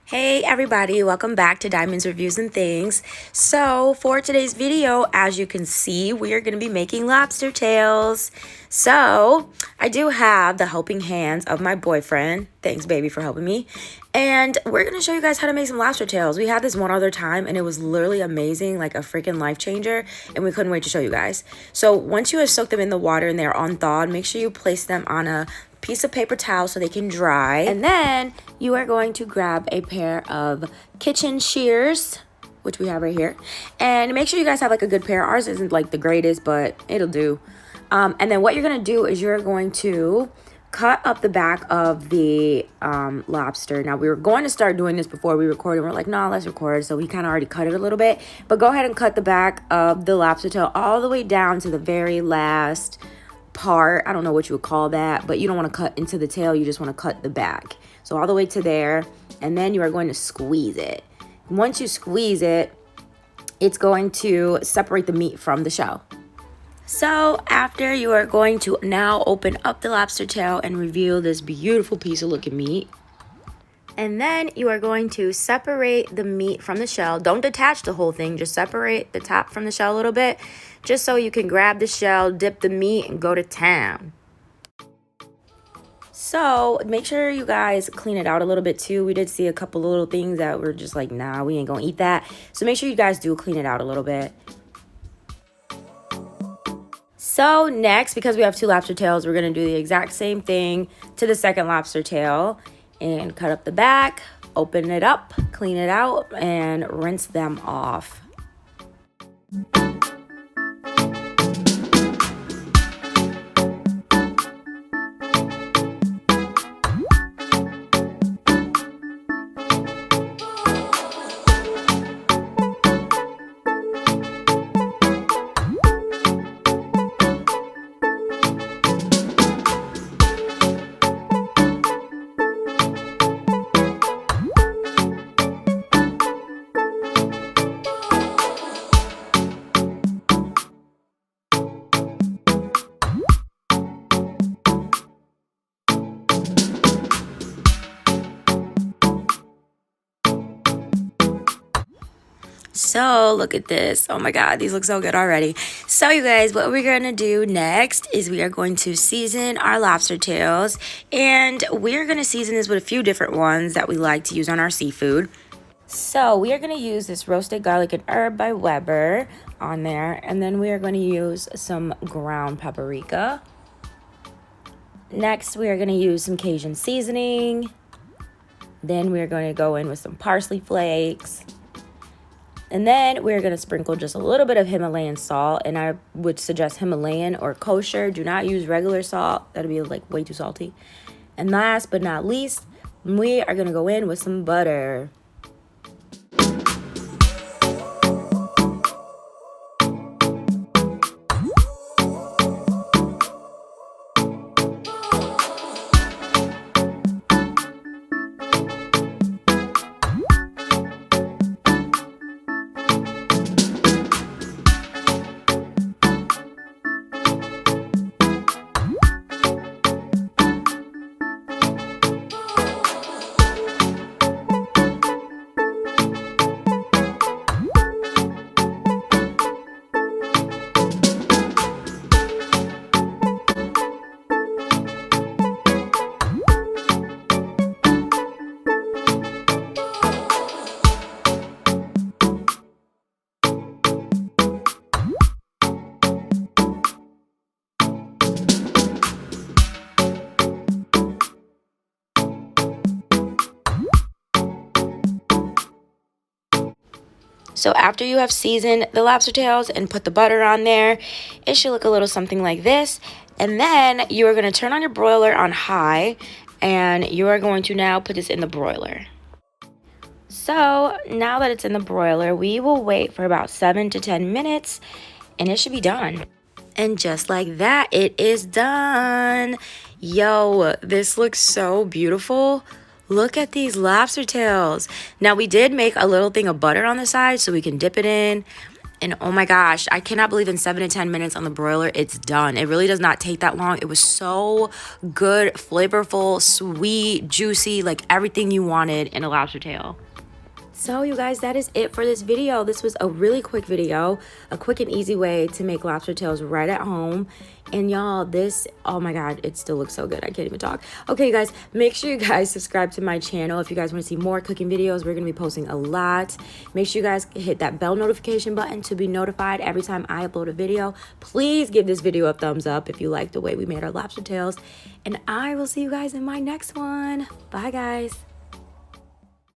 Hey everybody, welcome back to Diamonds Reviews and Things. So for today's video, as you can see, we are going to be making lobster tails. So I do have the helping hands of my boyfriend. Thanks baby for helping me. And we're going to show you guys how to make some lobster tails. We had this one other time and it was literally amazing, like a freaking life changer. And we couldn't wait to show you guys. So once you have soaked them in the water and they're unthawed, make sure you place them on a piece of paper towel so they can dry, and then you are going to grab a pair of kitchen shears, which we have right here, and make sure you guys have like a good pair. Ours isn't like the greatest, but it'll do. And then what you're gonna do is you're going to cut up the back of the lobster. Now we were going to start doing this before we recorded. We're like, no, let's record. So we kind of already cut it a little bit, but go ahead and cut the back of the lobster tail all the way down to the very last part. I don't know what you would call that, but you don't want to cut into the tail, you just want to cut the back. So all the way to there, and then you are going to squeeze it. Once you squeeze it, it's going to separate the meat from the shell. So after, you are going to now open up the lobster tail and reveal this beautiful piece of looking meat. And then you are going to separate the meat from the shell. Don't detach the whole thing, just separate the top from the shell a little bit, just so you can grab the shell, dip the meat, and go to town. So make sure you guys clean it out a little bit too. We did see a couple of little things that were just like, nah, we ain't gonna eat that. So make sure you guys do clean it out a little bit. So next, because we have two lobster tails, we're gonna do the exact same thing to the second lobster tail. And cut up the back, open it up, clean it out, and rinse them off. So look at this. Oh my god, these look so good already. So you guys, what we're gonna do next is we are going to season our lobster tails, and we're gonna season this with a few different ones that we like to use on our seafood. So we are gonna use this roasted garlic and herb by Weber on there, and then we are going to use some ground paprika. Next, we are gonna use some Cajun seasoning. Then we are going to go in with some parsley flakes. And then we're going to sprinkle just a little bit of Himalayan salt. And I would suggest Himalayan or kosher. Do not use regular salt. That'll be like way too salty. And last but not least, we are going to go in with some butter. So after you have seasoned the lobster tails and put the butter on there, it should look a little something like this. And then you are going to turn on your broiler on high, and you are going to now put this in the broiler. So now that it's in the broiler, we will wait for about 7 to 10 minutes, and it should be done. And just like that, it is done. Yo, this looks so beautiful. Look at these lobster tails. Now we did make a little thing of butter on the side so we can dip it in. And oh my gosh, I cannot believe in 7 to 10 minutes on the broiler, it's done. It really does not take that long. It was so good, flavorful, sweet, juicy, like everything you wanted in a lobster tail. So you guys, that is it for this video. This was a really quick video, a quick and easy way to make lobster tails right at home. And y'all, this, oh my God, it still looks so good. I can't even talk. Okay, you guys, make sure you guys subscribe to my channel if you guys want to see more cooking videos. We're going to be posting a lot. Make sure you guys hit that bell notification button to be notified every time I upload a video. Please give this video a thumbs up if you like the way we made our lobster tails. And I will see you guys in my next one. Bye, guys.